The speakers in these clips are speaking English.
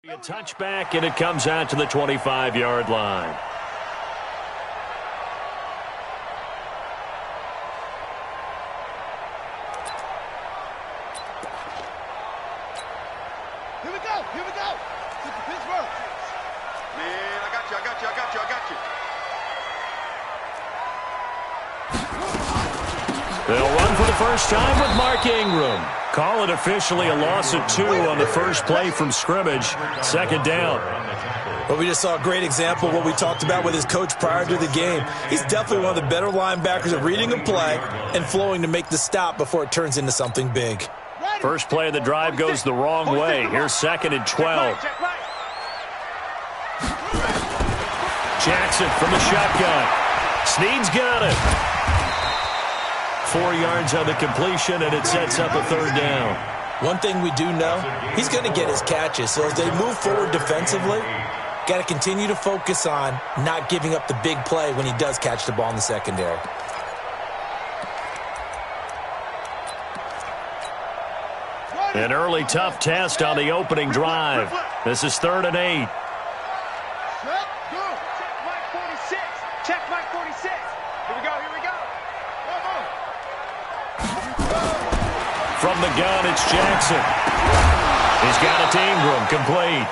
A touchback, and it comes out to the 25-yard line. Here we go, here we go. Pittsburgh. Man, I got you. They'll run for the first time with Mark Ingram. Call it officially a loss of 2 on the first play from scrimmage. Second down. Well, we just saw a great example of what we talked about with his coach prior to the game. He's definitely one of the better linebackers at reading a play and flowing to make the stop before it turns into something big. First play of the drive goes the wrong way. Here's 2nd and 12. Jackson from the shotgun. Snead's got it. 4 yards on the completion, and it sets up a third down. One thing we do know, he's going to get his catches. So as they move forward defensively, got to continue to focus on not giving up the big play when he does catch the ball in the secondary. An early tough test on the opening drive. This is 3rd and 8. Check Mike 46. Check Mike 46. Here we go, here we go. From the gun, it's Jackson. He's got it to Ingram, complete.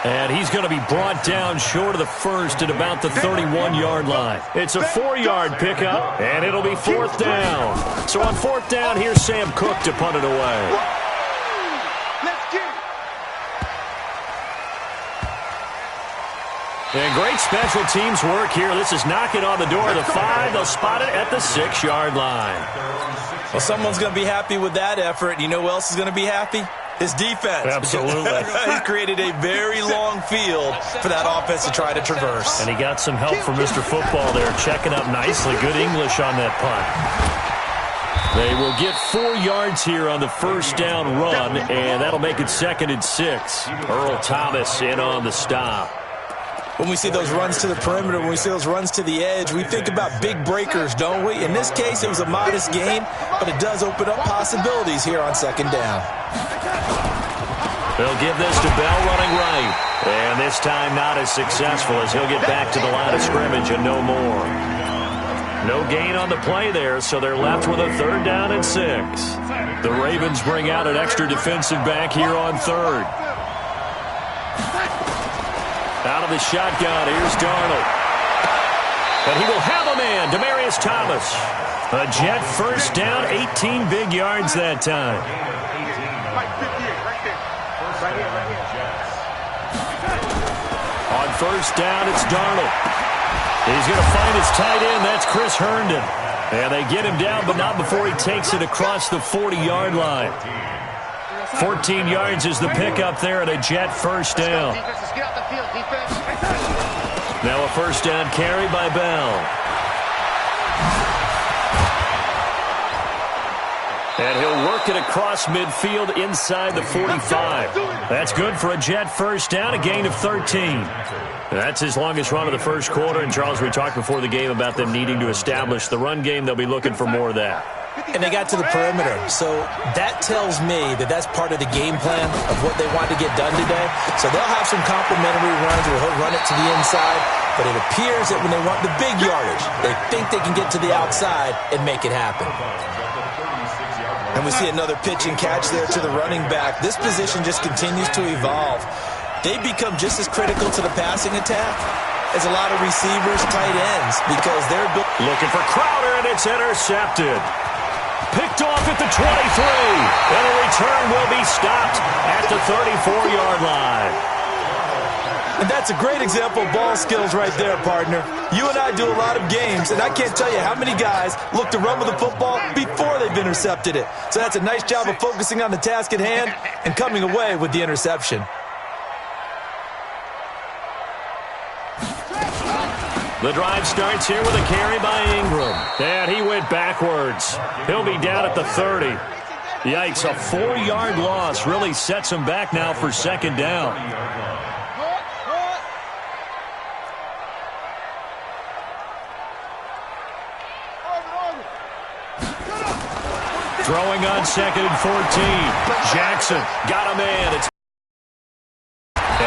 And he's going to be brought down short of the first at about the 31-yard line. It's a 4-yard pickup, and it'll be 4th down. So on 4th down, here's Sam Cook to punt it away. Let's get it. And great special teams work here. This is knocking on the door of the 5. They'll spot it at the 6-yard line. Well, someone's going to be happy with that effort. You know who else is going to be happy? His defense. Absolutely. He's created a very long field for that offense to try to traverse. And he got some help from Mr. Football there, checking up nicely. Good English on that punt. They will get 4 yards here on the first down run, and that'll make it 2nd and 6. Earl Thomas in on the stop. When we see those runs to the perimeter, when we see those runs to the edge, we think about big breakers, don't we? In this case, it was a modest gain, but it does open up possibilities here on 2nd down. They'll give this to Bell running right. And this time not as successful as he'll get back to the line of scrimmage and no more. No gain on the play there, so they're left with a 3rd down and 6. The Ravens bring out an extra defensive back here on 3rd. Out of the shotgun, here's Darnold. But he will have a man, Demaryius Thomas. A Jet first down, 18 big yards that time. On 1st down, it's Darnold. He's going to find his tight end. That's Chris Herndon. And they get him down, but not before he takes it across the 40-yard line. 14 yards is the pickup there, and a Jet first down. Now a first down carry by Bell. And he'll work it across midfield inside the 45. That's good for a Jet first down, a gain of 13. That's his longest run of the first quarter. And, Charles, we talked before the game about them needing to establish the run game. They'll be looking for more of that. And they got to the perimeter. So that tells me that that's part of the game plan of what they want to get done today. So they'll have some complimentary runs where he'll run it to the inside. But it appears that when they want the big yardage, they think they can get to the outside and make it happen. And we see another pitch and catch there to the running back. This position just continues to evolve. They become just as critical to the passing attack as a lot of receivers, tight ends, because they're looking for Crowder, and it's intercepted. Picked off at the 23, and a return will be stopped at the 34-yard line. And that's a great example of ball skills right there, partner. You and I do a lot of games, and I can't tell you how many guys look to run with the football before they've intercepted it. So that's a nice job of focusing on the task at hand and coming away with the interception. The drive starts here with a carry by Ingram. And he went backwards. He'll be down at the 30. Yikes, a 4-yard loss really sets him back now for 2nd down. Throwing on 2nd and 14. Jackson got a man.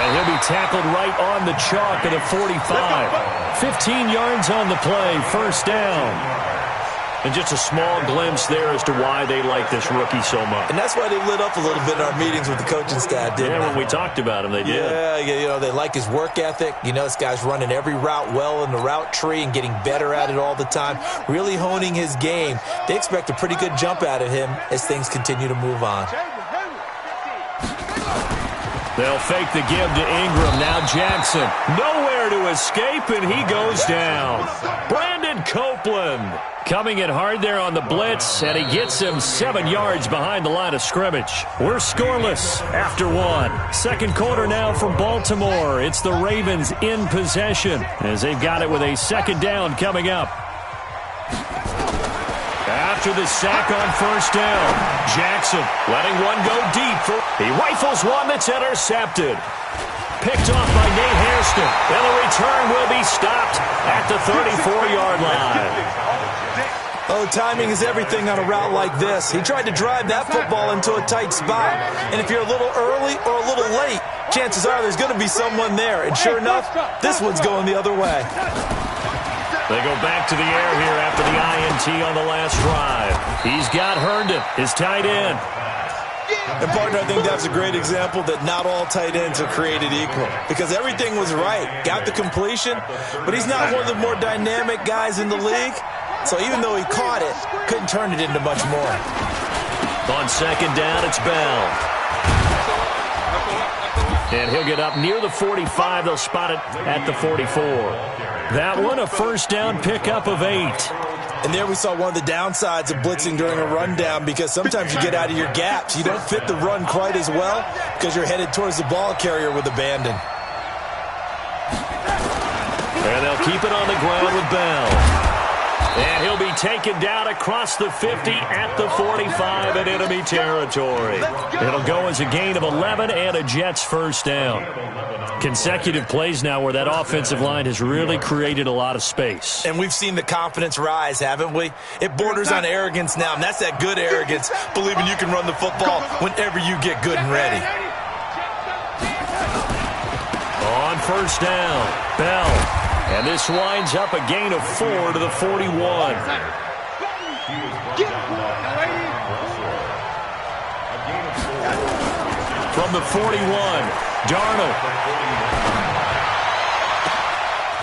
And he'll be tackled right on the chalk of the 45. 15 yards on the play, first down. And just a small glimpse there as to why they like this rookie so much. And that's why they lit up a little bit in our meetings with the coaching staff, didn't they? Yeah, when we talked about him, they did. Yeah, you know, they like his work ethic. You know, this guy's running every route well in the route tree and getting better at it all the time, really honing his game. They expect a pretty good jump out of him as things continue to move on. They'll fake the give to Ingram. Now Jackson. Nowhere to escape, and he goes down. Brandon Copeland coming in hard there on the blitz, and he gets him 7 yards behind the line of scrimmage. We're scoreless after one. Second quarter now from Baltimore. It's the Ravens in possession as they've got it with a second down coming up. After the sack on first down, Jackson letting one go deep. He rifles one that's intercepted. Picked off by Nate Hairston. And the return will be stopped at the 34-yard line. Oh, timing is everything on a route like this. He tried to drive that football into a tight spot. And if you're a little early or a little late, chances are there's going to be someone there. And sure enough, this one's going the other way. They go back to the air here after the INT on the last drive. He's got Herndon, his tight end. And, partner, I think that's a great example that not all tight ends are created equal because everything was right. Got the completion, but he's not one of the more dynamic guys in the league. So even though he caught it, couldn't turn it into much more. On second down, it's Bell. And he'll get up near the 45. They'll spot it at the 44. That one, a first down pickup of 8. And there we saw one of the downsides of blitzing during a rundown because sometimes you get out of your gaps. You don't fit the run quite as well because you're headed towards the ball carrier with abandon. And they'll keep it on the ground with Bell. And he'll be taken down across the 50 at the 45 in enemy territory. It'll go as a gain of 11 and a Jets first down. Consecutive plays now where that offensive line has really created a lot of space. And we've seen the confidence rise, haven't we? It borders on arrogance now, and that's that good arrogance, believing you can run the football whenever you get good and ready. On first down, Bell. And this winds up a gain of 4 to the 41. From the 41, Darnold.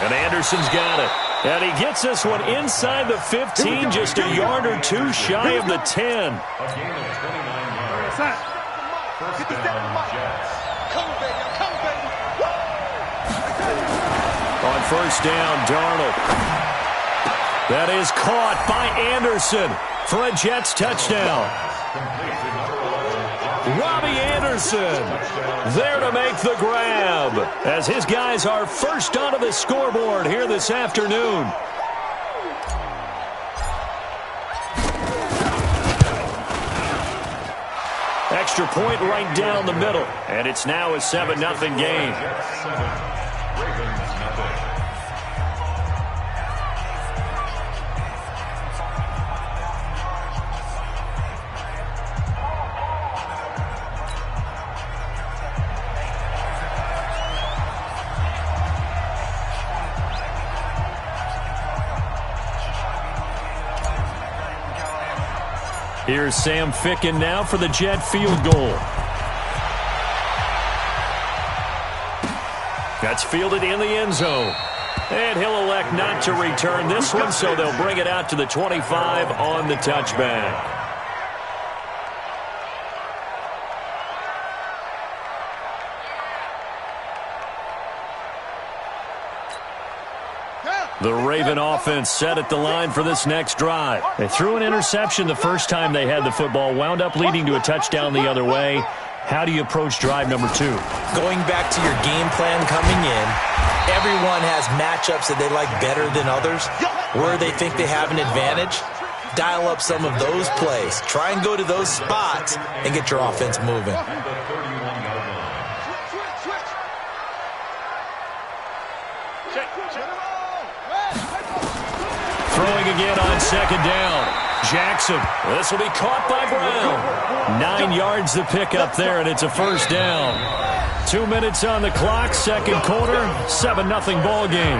And Anderson's got it. And he gets this one inside the 15, just a yard or two shy of the 10. On first down, Darnold. That is caught by Anderson for a Jets touchdown. Robbie Anderson there to make the grab as his guys are first onto the scoreboard here this afternoon. Extra point right down the middle, and it's now a 7-0 game. Here's Sam Ficken now for the Jet field goal. That's fielded in the end zone. And he'll elect not to return this one, so they'll bring it out to the 25 on the touchback. The Raven offense set at the line for this next drive. They threw an interception the first time they had the football, wound up leading to a touchdown the other way. How do you approach drive number 2? Going back to your game plan coming in, everyone has matchups that they like better than others, where they think they have an advantage. Dial up some of those plays. Try and go to those spots and get your offense moving. Throwing again on second down. Jackson. This will be caught by Brown. 9 yards to pick up there, and it's a first down. 2 minutes on the clock, second quarter, 7-0 ball game.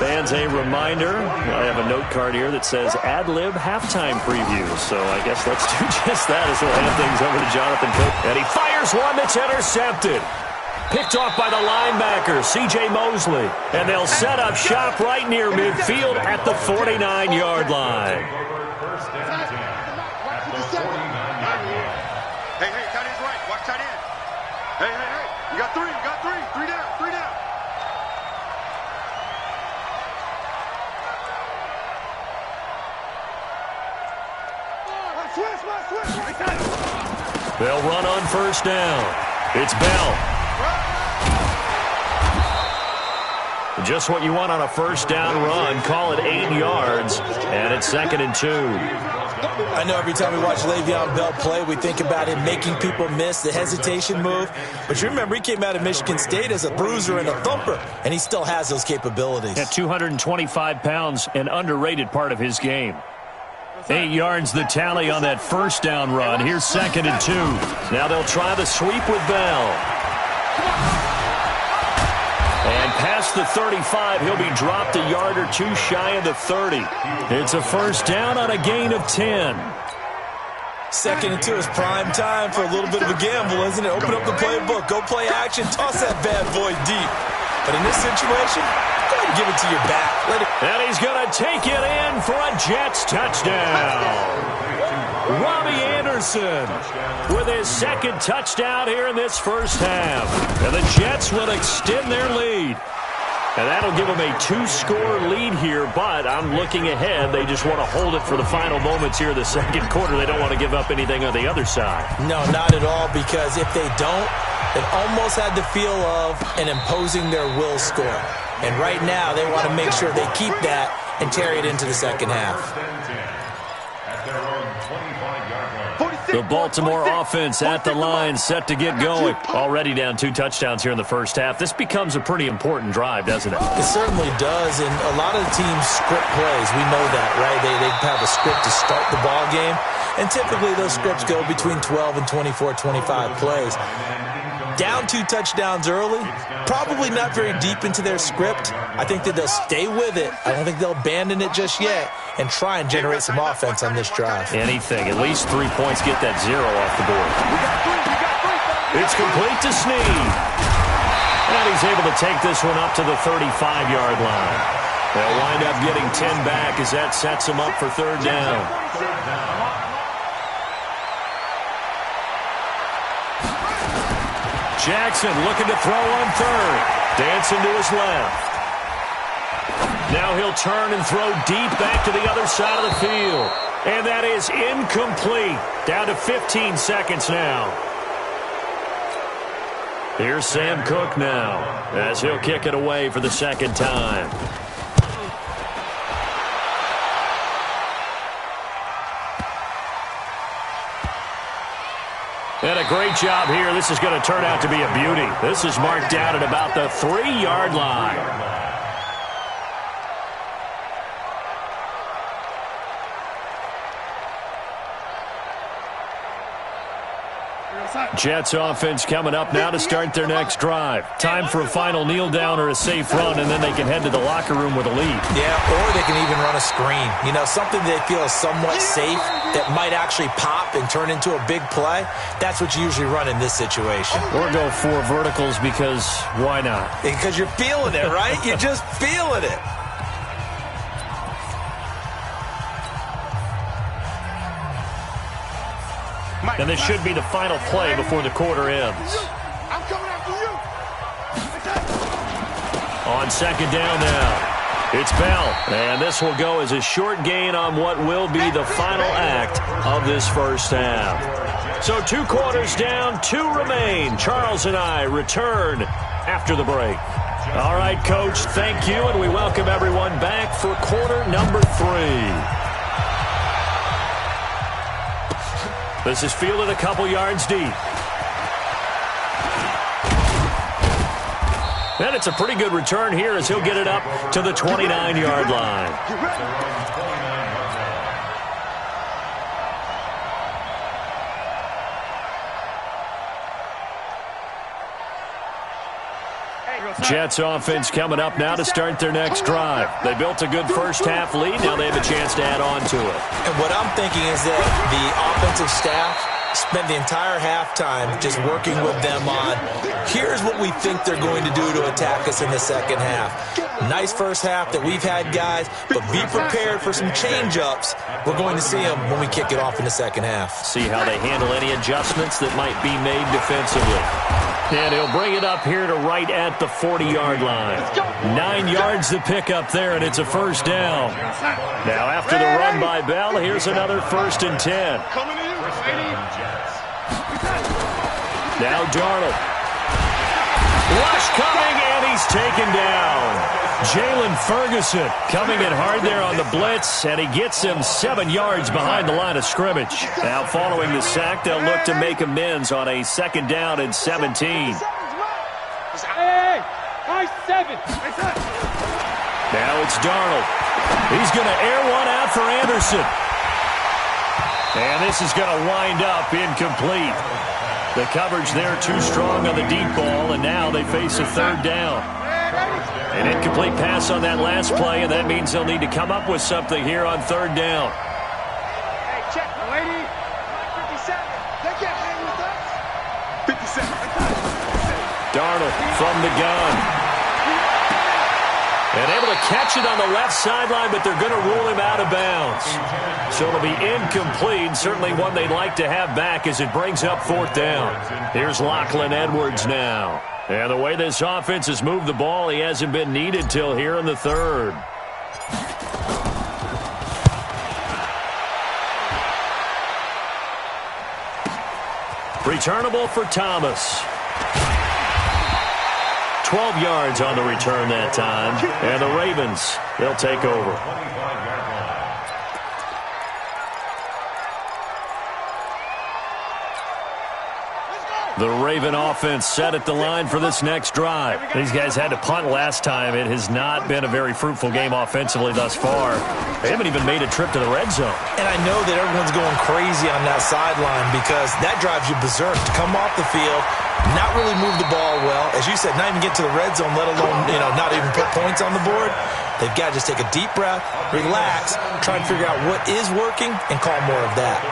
Fans, a reminder, I have a note card here that says ad-lib halftime preview. So I guess let's do just that as we'll hand things over to Jonathan Cook. And he fires one that's intercepted. Picked off by the linebacker, C.J. Mosley. And they'll set up shop right near midfield at the 49-yard line. Hey, tight end's right. Watch tight end. Hey. You got three. Three down. They'll run on first down. It's Bell. Just what you want on a first down run. Call it 8 yards, and it's 2nd and 2. I know every time we watch Le'Veon Bell play, we think about him making people miss the hesitation move. But you remember, he came out of Michigan State as a bruiser and a thumper, and he still has those capabilities. At 225 pounds, an underrated part of his game. 8 yards the tally on that first down run. Here's 2nd and 2. Now they'll try the sweep with Bell. And past the 35, he'll be dropped a yard or two shy of the 30. It's a first down on a gain of 10. 2nd and 2 is prime time for a little bit of a gamble, isn't it? Open up the playbook, go play action, toss that bad boy deep. But in this situation, go ahead and give it to your back. And he's going to take it in for a Jets touchdown. Robbie Anderson with his 2nd touchdown here in this first half. And the Jets will extend their lead. And that'll give them a 2-score lead here, but I'm looking ahead. They just want to hold it for the final moments here in the second quarter. They don't want to give up anything on the other side. No, not at all, because if they don't, it almost had the feel of an imposing their will score. And right now, they want to make sure they keep that and carry it into the second half. The Baltimore offense at the line, set to get going. Already down 2 touchdowns here in the first half. This becomes a pretty important drive, doesn't it? It certainly does, and a lot of the teams script plays. We know that, right? They have a script to start the ball game, and typically those scripts go between 12 and 24, 25 plays. Down 2 touchdowns early, probably not very deep into their script. I think that they'll stay with it. I don't think they'll abandon it just yet and try and generate some offense on this drive. Anything. At least 3 points get that 0 off the board. It's complete to Snead. And he's able to take this one up to the 35-yard line. They'll wind up getting 10 back as that sets him up for 3rd down. Jackson looking to throw on 3rd. Dancing to his left. Now he'll turn and throw deep back to the other side of the field. And that is incomplete. Down to 15 seconds now. Here's Sam Cook now as he'll kick it away for the 2nd time. And a great job here. This is going to turn out to be a beauty. This is marked down at about the 3-yard line. Jets offense coming up now to start their next drive. Time for a final kneel down or a safe run, and then they can head to the locker room with a lead. Yeah, or they can even run a screen. You know, something they feel is somewhat safe that might actually pop and turn into a big play. That's what you usually run in this situation. Or go 4 verticals because why not? Because you're feeling it, right? You're just feeling it. And this should be the final play before the quarter ends. I'm coming after you. On 2nd down now, it's Bell. And this will go as a short gain on what will be the final act of this first half. So 2 quarters down, 2 remain. Charles and I return after the break. All right, Coach, thank you, and we welcome everyone back for quarter number 3. This is fielded a couple yards deep. And it's a pretty good return here as he'll get it up to the 29-yard line. Jets offense coming up now to start their next drive. They built a good first-half lead. Now they have a chance to add on to it. And what I'm thinking is that the offensive staff spent the entire halftime just working with them on, here's what we think they're going to do to attack us in the second half. Nice first half that we've had, guys, but be prepared for some change-ups. We're going to see them when we kick it off in the second half. See how they handle any adjustments that might be made defensively. And he'll bring it up here to right at the 40-yard line. 9 yards to pick up there, and it's a first down. Now after the run by Bell, here's another 1st and 10. Now Darnold. Rush coming, and he's taken down. Jalen Ferguson coming in hard there on the blitz, and he gets him 7 yards behind the line of scrimmage. Now following the sack, they'll look to make amends on a 2nd down and 17. Hey, nice 7. Now it's Darnold. He's going to air one out for Anderson. And this is going to wind up incomplete. The coverage there too strong on the deep ball, and now they face a 3rd down. An incomplete pass on that last play, and that means they'll need to come up with something here on 3rd down. Hey, check, lady. 57. They can't hang with us. 57. Darnold from the gun. And able to catch it on the left sideline, but they're going to rule him out of bounds. So it'll be incomplete, certainly one they'd like to have back as it brings up 4th down. Here's Lachlan Edwards now. And the way this offense has moved the ball, he hasn't been needed till here in the 3rd. Returnable for Thomas. 12 yards on the return that time. And the Ravens, they'll take over. The Raven offense set at the line for this next drive. These guys had to punt last time. It has not been a very fruitful game offensively thus far. They haven't even made a trip to the red zone. And I know that everyone's going crazy on that sideline because that drives you berserk to come off the field, not really move the ball well. As you said, not even get to the red zone, let alone, not even put points on the board. They've got to just take a deep breath, relax, try and figure out what is working, and call more of that.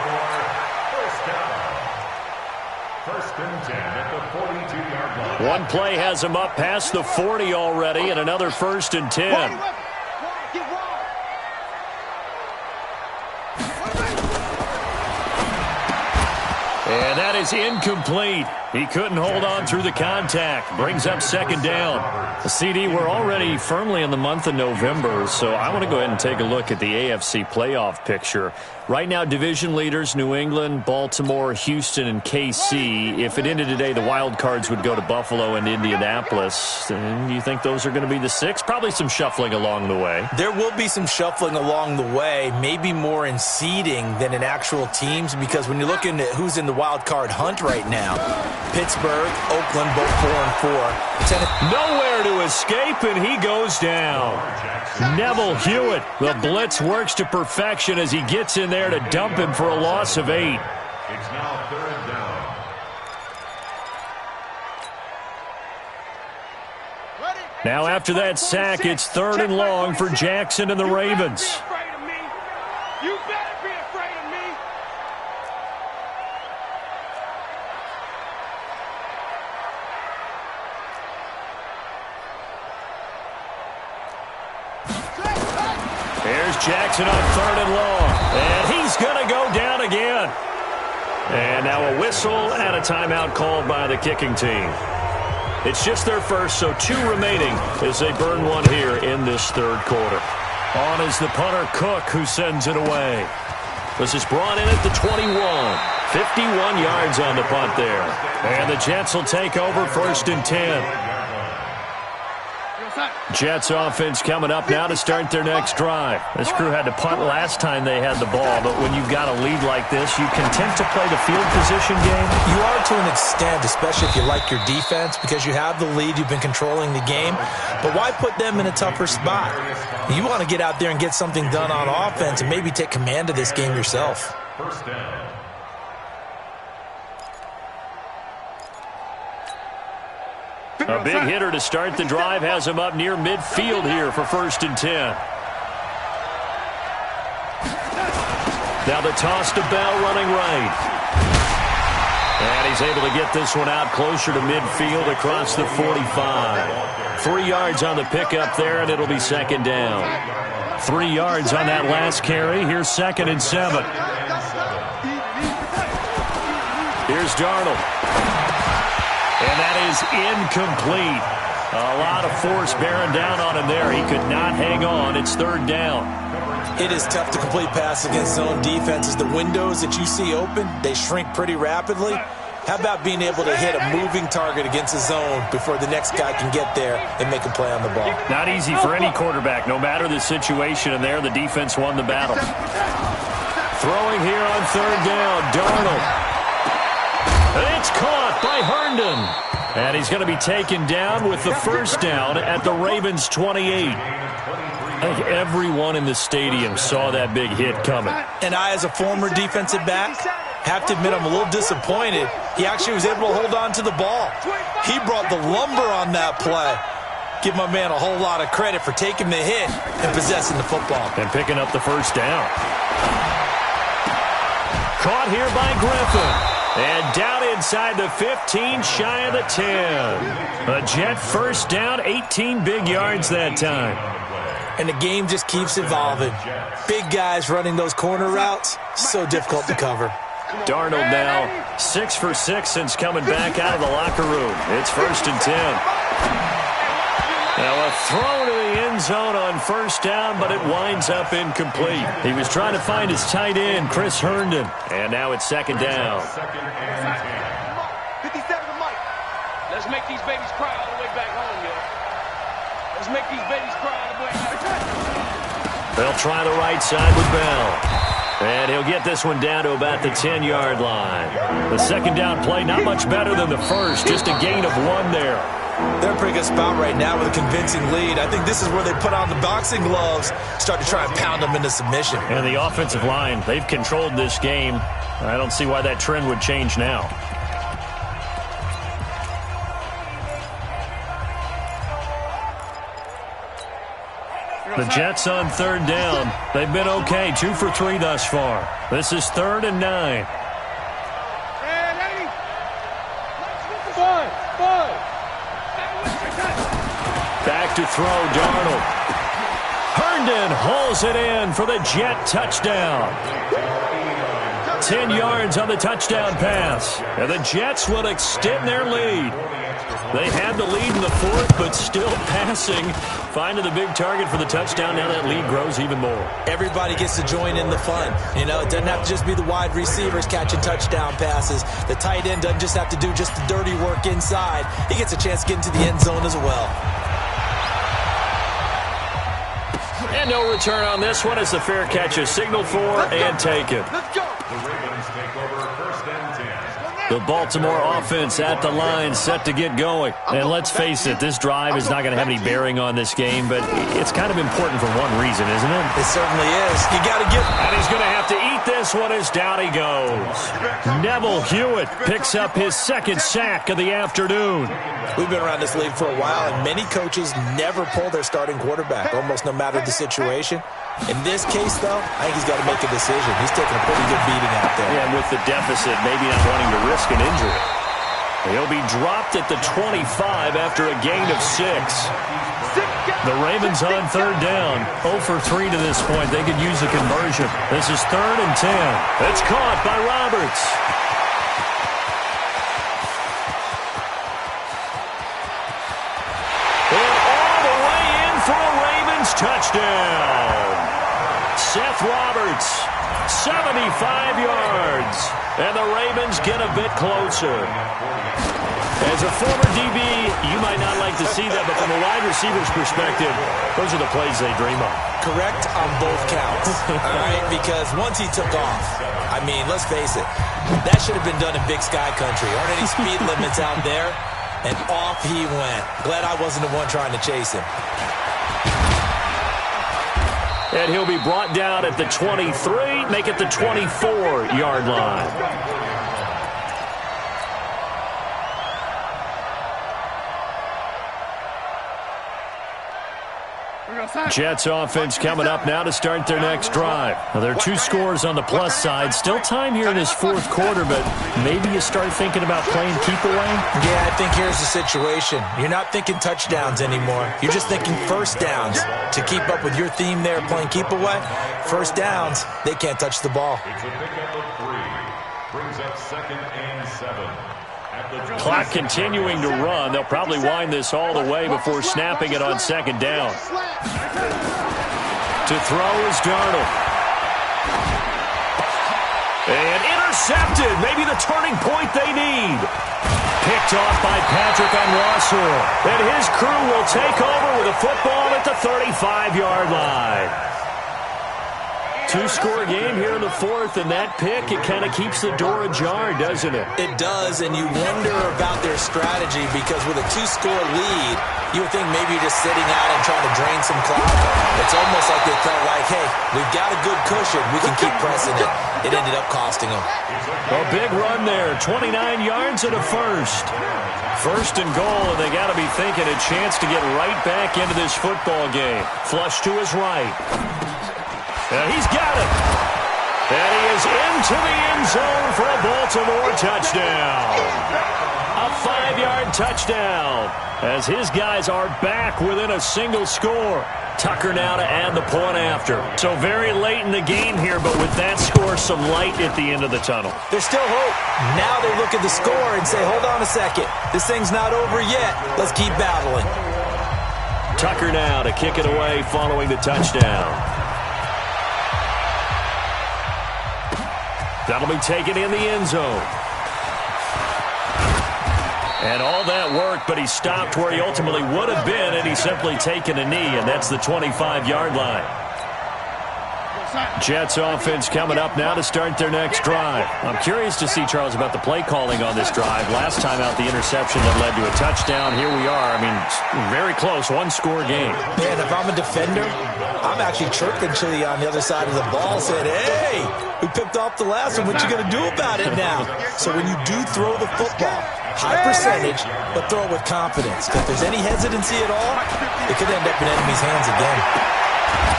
One play has him up past the 40 already, and another 1st and 10. And that is incomplete. He couldn't hold on through the contact. Brings up 2nd down. CD, we're already firmly in the month of November, so I want to go ahead and take a look at the AFC playoff picture. Right now, division leaders, New England, Baltimore, Houston, and KC. If it ended today, the wild cards would go to Buffalo and Indianapolis. And you think those are going to be the 6? Probably some shuffling along the way. There will be some shuffling along the way, maybe more in seeding than in actual teams, because when you're looking at who's in the wild card hunt right now, Pittsburgh, Oakland, both 4-4. Nowhere to escape, and he goes down. Neville Hewitt, the blitz works to perfection as he gets in there to dump him for a loss of 8. It's now 3rd down. Now after that sack, it's 3rd and long for Jackson and the Ravens. You better be afraid of me. Here's Jackson on 3rd and long. And he's going to go down again. And now a whistle and a timeout called by the kicking team. It's just their first, so 2 remaining as they burn one here in this 3rd quarter. On is the punter, Cook, who sends it away. This is brought in at the 21. 51 yards on the punt there. And the Jets will take over 1st and 10. Jets offense coming up now to start their next drive. This crew had to punt last time they had the ball, but when you've got a lead like this, you content to play the field position game? You are to an extent, especially if you like your defense, because you have the lead, you've been controlling the game. But why put them in a tougher spot? You want to get out there and get something done on offense and maybe take command of this game yourself. 1st down. A big hitter to start the drive has him up near midfield here for 1st and 10. Now the toss to Bell running right. And he's able to get this one out closer to midfield across the 45. 3 yards on the pickup there, and it'll be 2nd down. 3 yards on that last carry. Here's 2nd and 7. Here's Darnold. And that is incomplete. A lot of force bearing down on him there. He could not hang on. It's 3rd down. It is tough to complete pass against zone defenses. The windows that you see open, they shrink pretty rapidly. How about being able to hit a moving target against a zone before the next guy can get there and make a play on the ball? Not easy for any quarterback, no matter the situation, and there the defense won the battle. Throwing here on 3rd down, Darnold. It's caught by Herndon. And he's going to be taken down with the 1st down at the Ravens' 28. I think everyone in the stadium saw that big hit coming. And I, as a former defensive back, have to admit I'm a little disappointed. He actually was able to hold on to the ball. He brought the lumber on that play. Give my man a whole lot of credit for taking the hit and possessing the football. And picking up the 1st down. Caught here by Griffin. And down inside the 15, shy of the 10. A Jet 1st down, 18 big yards that time. And the game just keeps evolving. Big guys running those corner routes, so difficult to cover. Darnold now 6 for 6 since coming back out of the locker room. It's 1st and 10. Now a throw to the end zone on 1st down, but it winds up incomplete. He was trying to find his tight end, Chris Herndon. And now it's 2nd down. 57 to Mike. Let's make these babies cry all the way back home, yo. Let's make these babies cry all the way back home. They'll try the right side with Bell. And he'll get this one down to about the 10-yard line. The 2nd down play, not much better than the first, just a gain of 1 there. They're in a pretty good spot right now with a convincing lead. I think this is where they put on the boxing gloves, start to try and pound them into submission. And the offensive line, they've controlled this game. I don't see why that trend would change now. The Jets on 3rd down. They've been okay, 2 for 3 thus far. This is 3rd and 9. Back to throw, Darnold. Herndon hauls it in for the Jet touchdown. 10 yards on the touchdown pass. And the Jets will extend their lead. They had the lead in the 4th, but still passing. Finding the big target for the touchdown. Now that lead grows even more. Everybody gets to join in the fun. You know, it doesn't have to just be the wide receivers catching touchdown passes. The tight end doesn't just have to do just the dirty work inside. He gets a chance to get into the end zone as well. And no return on this one as the fair catch is signaled for and taken. Let's go. The Ravens take over 1st and 10. The Baltimore offense at the line, set to get going. And let's face it, this drive is not going to have any bearing on this game, but it's kind of important for one reason, isn't it? It certainly is. You got to get... And he's going to have to eat this one as down he goes. Neville Hewitt picks up his 2nd sack of the afternoon. We've been around this league for a while, and many coaches never pull their starting quarterback, almost no matter the situation. In this case, though, I think he's got to make a decision. He's taking a pretty good beating out there. Yeah, and with the deficit, maybe not wanting to risk an injury. He'll be dropped at the 25 after a gain of 6. The Ravens on 3rd down. 0 for 3 to this point. They could use a conversion. This is 3rd and 10. It's caught by Roberts. And all the way in for a Ravens touchdown. Seth Roberts, 75 yards. And the Ravens get a bit closer. As a former DB, you might not like to see that, but from a wide receiver's perspective, those are the plays they dream of. Correct on both counts, all right? Because once he took off, I mean, let's face it, that should have been done in Big Sky Country. Aren't any speed limits out there? And off he went. Glad I wasn't the one trying to chase him. And he'll be brought down at the 23, make it the 24-yard line. Jets offense coming up now to start their next drive. Now, there are 2 scores on the plus side. Still time here in this 4th quarter, but maybe you start thinking about playing keep away? Yeah, I think here's the situation. You're not thinking touchdowns anymore. You're just thinking first downs. To keep up with your theme there, playing keep away, first downs, they can't touch the ball. It's a pickup of 3. Brings up 2nd and 7. Clock continuing to run. They'll probably wind this all the way before snapping it on 2nd down. To throw is Darnold. And intercepted. Maybe the turning point they need. Picked off by Patrick Onwuasor. And his crew will take over with a football at the 35-yard line. 2-score game here in the 4th, and that pick, it kind of keeps the door ajar, doesn't it? It does, and you wonder about their strategy because with a 2-score lead, you would think maybe you're just sitting out and trying to drain some clock. It's almost like they felt like, hey, we've got a good cushion. We can keep pressing it. It ended up costing them. A big run there, 29 yards and a first. First and goal, and they got to be thinking a chance to get right back into this football game. Flush to his right. He's got it. And he is into the end zone for a Baltimore touchdown. A 5-yard touchdown as his guys are back within a single score. Tucker now to add the point after. So very late in the game here, but with that score, some light at the end of the tunnel. There's still hope. Now they look at the score and say, hold on a second. This thing's not over yet. Let's keep battling. Tucker now to kick it away following the touchdown. That'll be taken in the end zone. And all that worked, but he stopped where he ultimately would have been, and he's simply taken a knee, and that's the 25-yard line. Jets offense coming up now to start their next drive. I'm curious to see, Charles, about the play calling on this drive. Last time out, the interception that led to a touchdown. Here we are. I mean, very close, 1-score game. Man, if I'm a defender, I'm actually chirping to you on the other side of the ball, saying, hey, we picked off the last one. What you going to do about it now? So when you do throw the football, high percentage, but throw it with confidence. If there's any hesitancy at all, it could end up in enemy's hands again.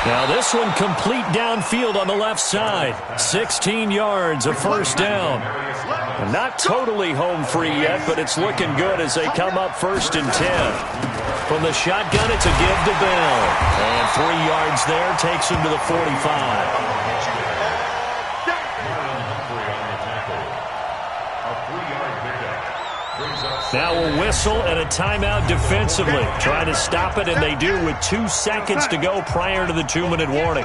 Now this one complete downfield on the left side. 16 yards, a first down. And not totally home free yet, but it's looking good as they come up 1st and 10. From the shotgun, it's a give to Bell. And 3 yards there takes him to the 45. Now a whistle and a timeout defensively. Trying to stop it, and they do with 2 seconds to go prior to the 2-minute warning.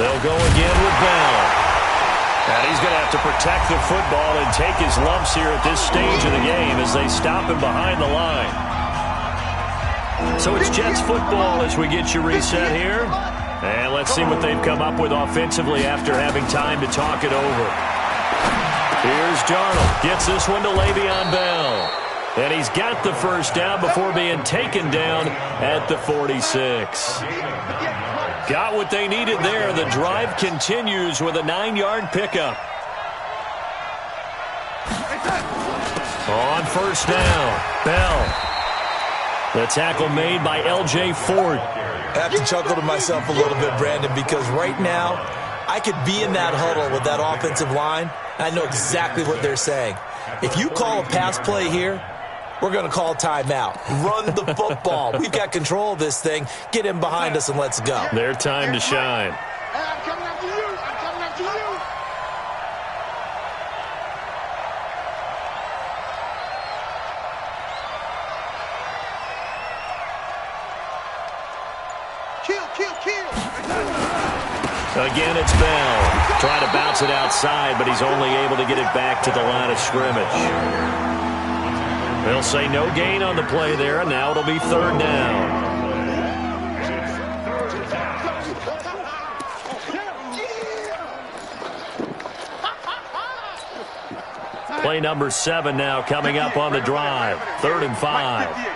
They'll go again with Bell. And he's going to have to protect the football and take his lumps here at this stage of the game as they stop him behind the line. So it's Jets football as we get you reset here. And let's see what they've come up with offensively after having time to talk it over. Here's Darnold. Gets this one to Le'Veon Bell. And he's got the first down before being taken down at the 46. Got what they needed there. The drive continues with a 9-yard pickup. On first down, Bell. The tackle made by L.J. Ford. I have to chuckle to myself a little bit, Brandon, because right now I could be in that huddle with that offensive line. I know exactly what they're saying. If you call a pass play here, we're going to call timeout. Run the football. We've got control of this thing. Get him behind us and let's go. Their time to shine. I'm coming after you. I'm coming after you. Kill. Again, it's Bell. Trying to bounce it outside, but he's only able to get it back to the line of scrimmage. They'll say no gain on the play there, and now it'll be 3rd down. Play number 7 now coming up on the drive. 3rd and 5.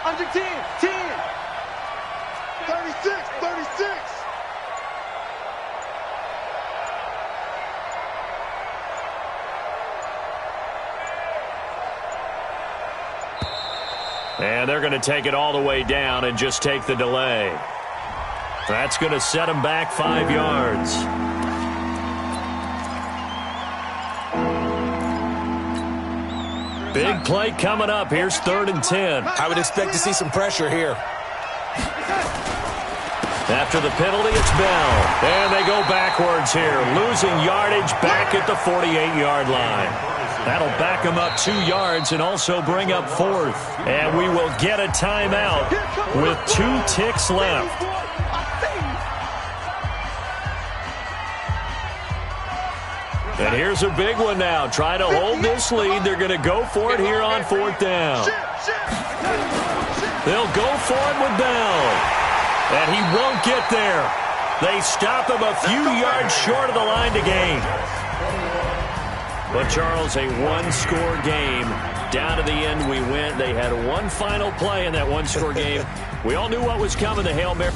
Under 10. 36. And they're going to take it all the way down and just take the delay. That's going to set them back 5 yards. Big play coming up. Here's 3rd and 10. I would expect to see some pressure here. After the penalty, it's Bell. And they go backwards here, losing yardage back at the 48-yard line. That'll back them up 2 yards and also bring up 4th. And we will get a timeout with 2 ticks left. And here's a big one now. Try to hold this lead. They're going to go for it here on 4th down. They'll go for it with Bell. And he won't get there. They stop him a few yards short of the line to gain. But, Charles, a one-score game. Down to the end we went. They had one final play in that one-score game. We all knew what was coming. The Hail Mary.